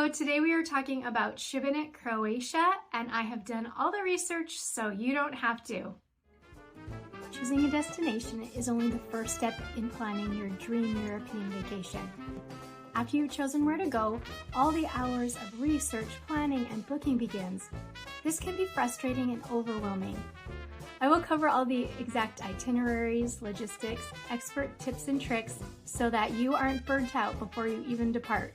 Hello, today we are talking about Sibenik, Croatia, and I have done all the research so you don't have to. Choosing a destination is only the first step in planning your dream European vacation. After you've chosen where to go, all the hours of research, planning, and booking begins. This can be frustrating and overwhelming. I will cover all the exact itineraries, logistics, expert tips and tricks so that you aren't burnt out before you even depart.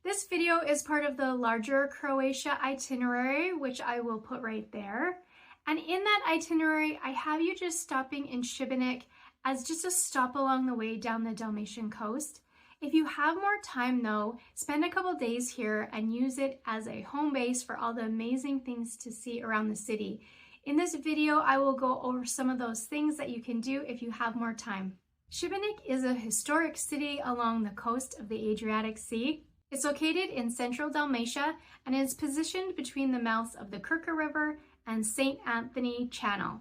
This video is part of the larger Croatia itinerary, which I will put right there. And in that itinerary, I have you just stopping in Sibenik as just a stop along the way down the Dalmatian coast. If you have more time though, spend a couple days here and use it as a home base for all the amazing things to see around the city. In this video, I will go over some of those things that you can do if you have more time. Sibenik is a historic city along the coast of the Adriatic Sea. It's located in central Dalmatia and is positioned between the mouths of the Krka River and St. Anthony Channel.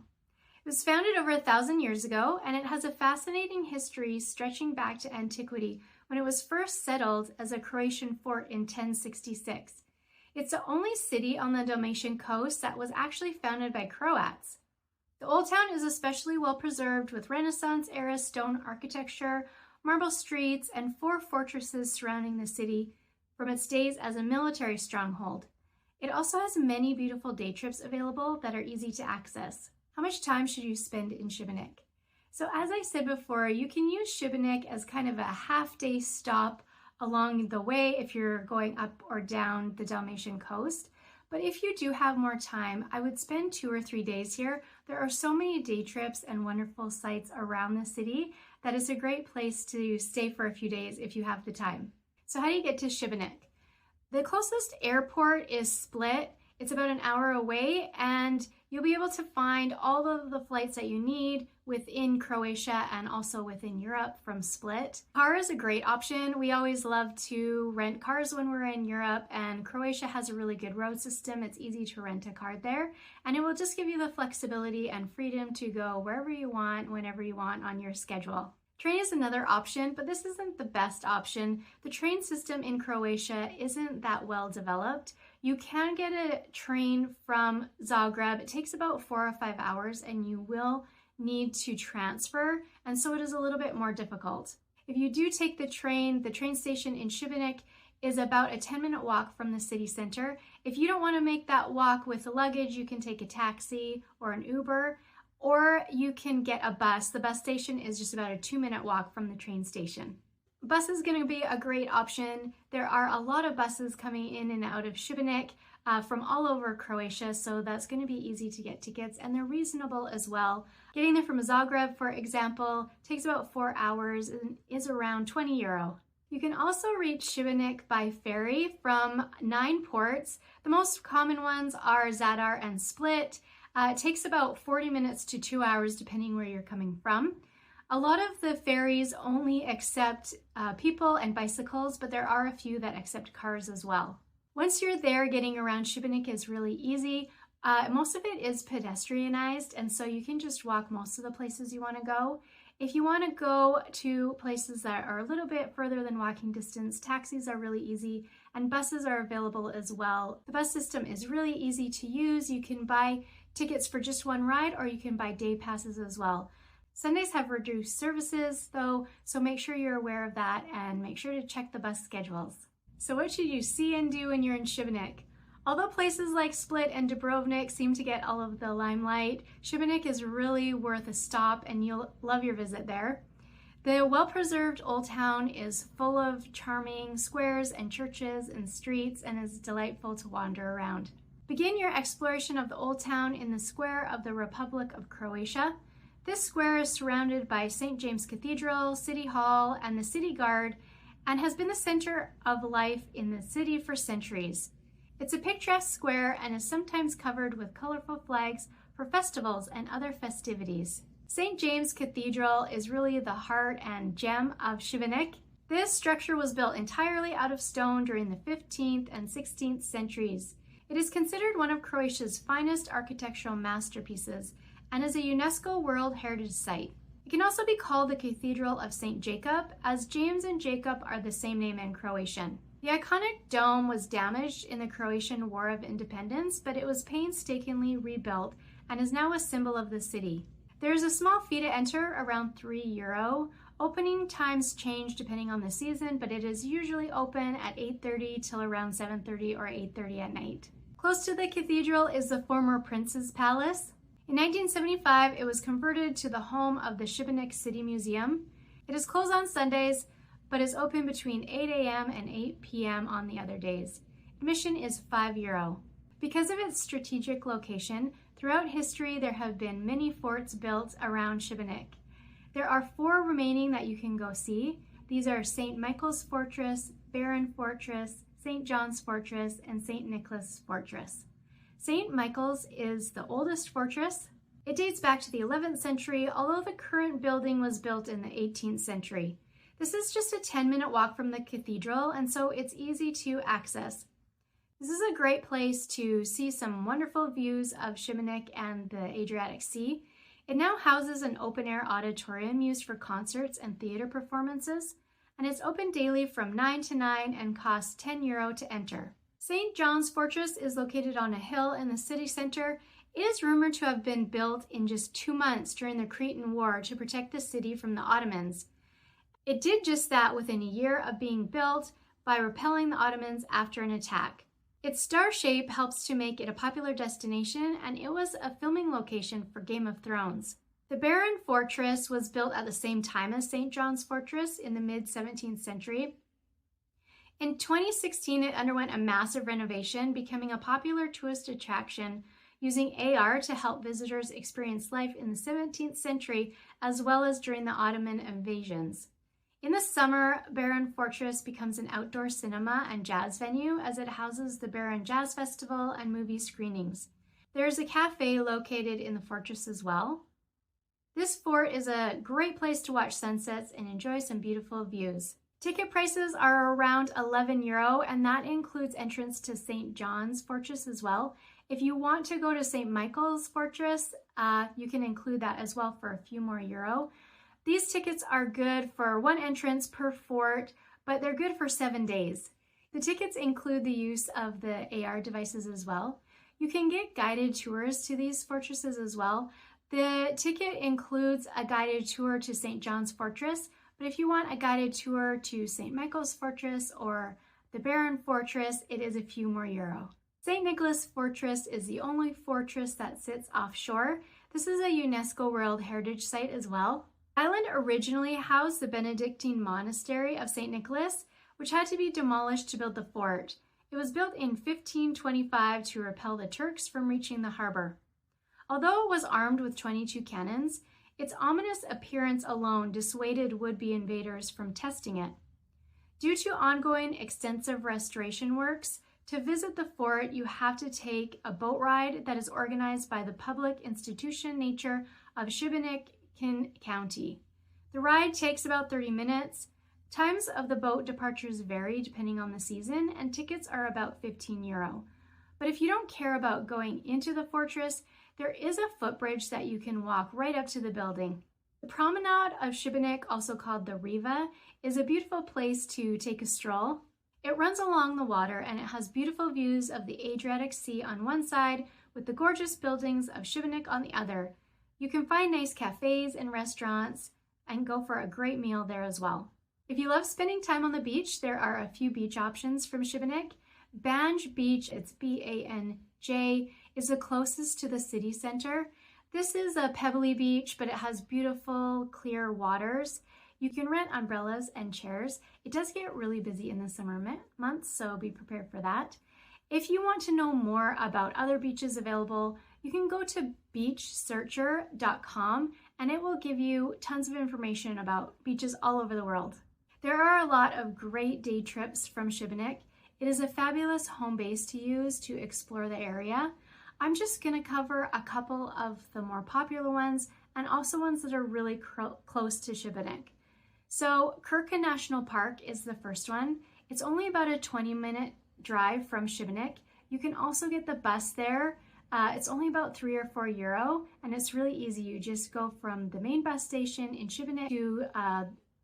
It was founded over 1,000 years ago, and it has a fascinating history stretching back to antiquity when it was first settled as a Croatian fort in 1066. It's the only city on the Dalmatian coast that was actually founded by Croats. The Old Town is especially well preserved with Renaissance-era stone architecture, marble streets, and 4 fortresses surrounding the city from its days as a military stronghold. It also has many beautiful day trips available that are easy to access. How much time should you spend in Sibenik? So as I said before, you can use Sibenik as kind of a half-day stop along the way if you're going up or down the Dalmatian coast. But if you do have more time, I would spend 2 or 3 days here. There are so many day trips and wonderful sites around the city that it's a great place to stay for a few days if you have the time. So how do you get to Sibenik? The closest airport is Split. It's about an hour away, and you'll be able to find all of the flights that you need within Croatia and also within Europe from Split. Car is a great option. We always love to rent cars when we're in Europe, and Croatia has a really good road system. It's easy to rent a car there, and it will just give you the flexibility and freedom to go wherever you want, whenever you want on your schedule. Train is another option, but this isn't the best option. The train system in Croatia isn't that well developed. You can get a train from Zagreb. It takes about 4 or 5 hours, and you will need to transfer, and so it is a little bit more difficult. If you do take the train station in Sibenik is about a 10-minute walk from the city center. If you don't want to make that walk with the luggage, you can take a taxi or an Uber, or you can get a bus. The bus station is just about a 2-minute walk from the train station. Bus is going to be a great option. There are a lot of buses coming in and out of Sibenik from all over Croatia, so that's going to be easy to get tickets, and they're reasonable as well. Getting there from Zagreb, for example, takes about 4 hours and is around 20 euro. You can also reach Sibenik by ferry from 9 ports. The most common ones are Zadar and Split. It takes about 40 minutes to 2 hours depending where you're coming from. A lot of the ferries only accept people and bicycles, but there are a few that accept cars as well. Once you're there, getting around Sibenik is really easy. Most of it is pedestrianized, and so you can just walk most of the places you want to go. If you want to go to places that are a little bit further than walking distance, taxis are really easy, and buses are available as well. The bus system is really easy to use. You can buy tickets for just one ride, or you can buy day passes as well. Sundays have reduced services though, so make sure you're aware of that and make sure to check the bus schedules. So what should you see and do when you're in Sibenik? Although places like Split and Dubrovnik seem to get all of the limelight, Sibenik is really worth a stop, and you'll love your visit there. The well-preserved Old Town is full of charming squares and churches and streets, and is delightful to wander around. Begin your exploration of the Old Town in the square of the Republic of Croatia. This square is surrounded by St. James Cathedral, City Hall, and the City Guard, and has been the center of life in the city for centuries. It's a picturesque square and is sometimes covered with colorful flags for festivals and other festivities. St. James Cathedral is really the heart and gem of Sibenik. This structure was built entirely out of stone during the 15th and 16th centuries. It is considered one of Croatia's finest architectural masterpieces and is a UNESCO World Heritage Site. It can also be called the Cathedral of St. Jacob, as James and Jacob are the same name in Croatian. The iconic dome was damaged in the Croatian War of Independence, but it was painstakingly rebuilt and is now a symbol of the city. There is a small fee to enter, around €3. Opening times change depending on the season, but it is usually open at 8:30 till around 7:30 or 8:30 at night. Close to the cathedral is the former Prince's Palace. In 1975, it was converted to the home of the Sibenik City Museum. It is closed on Sundays, but is open between 8 a.m. and 8 p.m. on the other days. Admission is €5. Because of its strategic location, throughout history there have been many forts built around Sibenik. There are 4 remaining that you can go see. These are St. Michael's Fortress, Baron Fortress, St. John's Fortress, and St. Nicholas Fortress. St. Michael's is the oldest fortress. It dates back to the 11th century, although the current building was built in the 18th century. This is just a 10-minute walk from the cathedral, and so it's easy to access. This is a great place to see some wonderful views of Sibenik and the Adriatic Sea. It now houses an open-air auditorium used for concerts and theater performances, and it's open daily from 9 to 9 and costs €10 to enter. St. John's Fortress is located on a hill in the city center. It is rumored to have been built in just 2 months during the Cretan War to protect the city from the Ottomans. It did just that within a year of being built by repelling the Ottomans after an attack. Its star shape helps to make it a popular destination, and it was a filming location for Game of Thrones. The Baron Fortress was built at the same time as St. John's Fortress in the mid-17th century. In 2016, it underwent a massive renovation, becoming a popular tourist attraction, using AR to help visitors experience life in the 17th century as well as during the Ottoman invasions. In the summer, Baron Fortress becomes an outdoor cinema and jazz venue as it houses the Baron Jazz Festival and movie screenings. There is a cafe located in the fortress as well. This fort is a great place to watch sunsets and enjoy some beautiful views. Ticket prices are around €11, and that includes entrance to St. John's Fortress as well. If you want to go to St. Michael's Fortress, you can include that as well for a few more euro. These tickets are good for 1 entrance per fort, but they're good for 7 days. The tickets include the use of the AR devices as well. You can get guided tours to these fortresses as well. The ticket includes a guided tour to St. John's Fortress, but if you want a guided tour to St. Michael's Fortress or the Baron Fortress, it is a few more euro. St. Nicholas Fortress is the only fortress that sits offshore. This is a UNESCO World Heritage Site as well. The island originally housed the Benedictine Monastery of St. Nicholas, which had to be demolished to build the fort. It was built in 1525 to repel the Turks from reaching the harbor. Although it was armed with 22 cannons, its ominous appearance alone dissuaded would-be invaders from testing it. Due to ongoing extensive restoration works, to visit the fort, you have to take a boat ride that is organized by the Public Institution Nature of Sibenik County. The ride takes about 30 minutes. Times of the boat departures vary depending on the season, and tickets are about €15. But if you don't care about going into the fortress, there is a footbridge that you can walk right up to the building. The Promenade of Sibenik, also called the Riva, is a beautiful place to take a stroll. It runs along the water and it has beautiful views of the Adriatic Sea on one side with the gorgeous buildings of Sibenik on the other. You can find nice cafes and restaurants and go for a great meal there as well. If you love spending time on the beach, there are a few beach options from Sibenik. Banj Beach, it's B-A-N-J, is the closest to the city center. This is a pebbly beach, but it has beautiful, clear waters. You can rent umbrellas and chairs. It does get really busy in the summer months, so be prepared for that. If you want to know more about other beaches available, you can go to beachsearcher.com and it will give you tons of information about beaches all over the world. There are a lot of great day trips from Sibenik. It is a fabulous home base to use to explore the area. I'm just going to cover a couple of the more popular ones and also ones that are really close to Sibenik. So Krka National Park is the first one. It's only about a 20-minute drive from Sibenik. You can also get the bus there. It's only about €3 or €4, and it's really easy. You just go from the main bus station in Sibenik to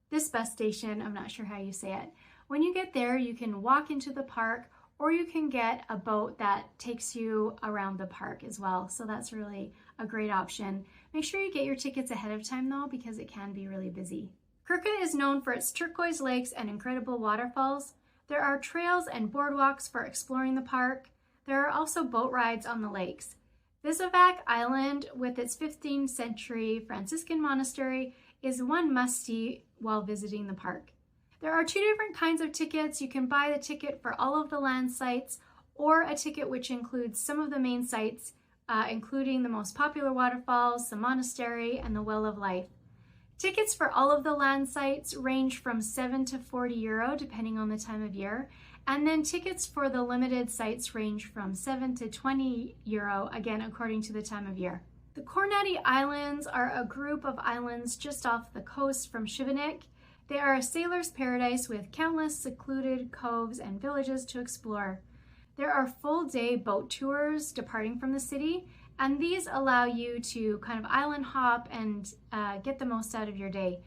this bus station, I'm not sure how you say it, When you get there, you can walk into the park, or you can get a boat that takes you around the park as well. So that's really a great option. Make sure you get your tickets ahead of time though, because it can be really busy. Krka is known for its turquoise lakes and incredible waterfalls. There are trails and boardwalks for exploring the park. There are also boat rides on the lakes. Visovac Island, with its 15th century Franciscan monastery, is one must-see while visiting the park. There are two different kinds of tickets. You can buy the ticket for all of the land sites, or a ticket which includes some of the main sites, including the most popular waterfalls, the monastery, and the Well of Life. Tickets for all of the land sites range from 7 to 40 euro, depending on the time of year. And then tickets for the limited sites range from 7 to 20 euro, again, according to the time of year. The Promenades Islands are a group of islands just off the coast from Sibenik. They are a sailor's paradise with countless secluded coves and villages to explore. There are full-day boat tours departing from the city, and these allow you to kind of island hop and get the most out of your day.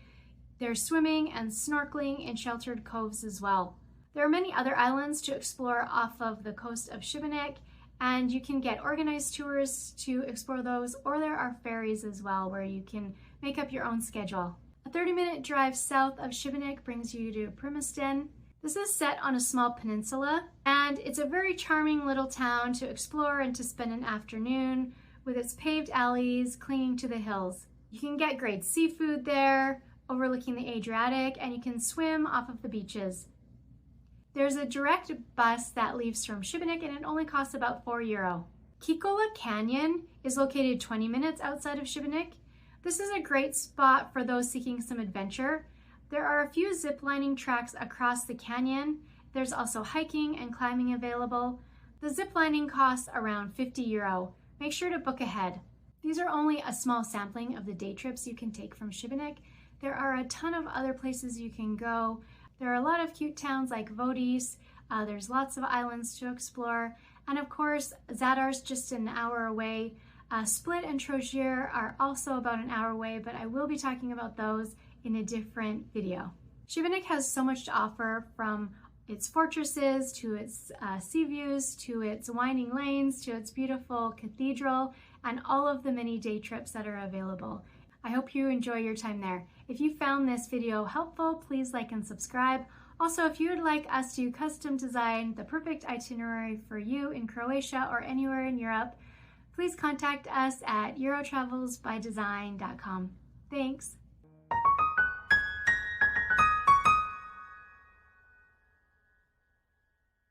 There's swimming and snorkeling in sheltered coves as well. There are many other islands to explore off of the coast of Sibenik, and you can get organized tours to explore those, or there are ferries as well where you can make up your own schedule. A 30-minute drive south of Sibenik brings you to Promenades. This is set on a small peninsula, and it's a very charming little town to explore and to spend an afternoon with its paved alleys clinging to the hills. You can get great seafood there, overlooking the Adriatic, and you can swim off of the beaches. There's a direct bus that leaves from Sibenik, and it only costs about 4 euro. Kikola Canyon is located 20 minutes outside of Sibenik. This is a great spot for those seeking some adventure. There are a few zip-lining tracks across the canyon. There's also hiking and climbing available. The zip-lining costs around 50 euro. Make sure to book ahead. These are only a small sampling of the day trips you can take from Sibenik. There are a ton of other places you can go. There are a lot of cute towns like Vodis. There's lots of islands to explore. And of course, Zadar's just an hour away. Split and Trogier are also about an hour away, but I will be talking about those in a different video. Sibenik has so much to offer, from its fortresses to its sea views to its winding lanes to its beautiful cathedral and all of the many day trips that are available. I hope you enjoy your time there. If you found this video helpful, please like and subscribe. Also, if you would like us to custom design the perfect itinerary for you in Croatia or anywhere in Europe, please contact us at eurotravelsbydesign.com. Thanks.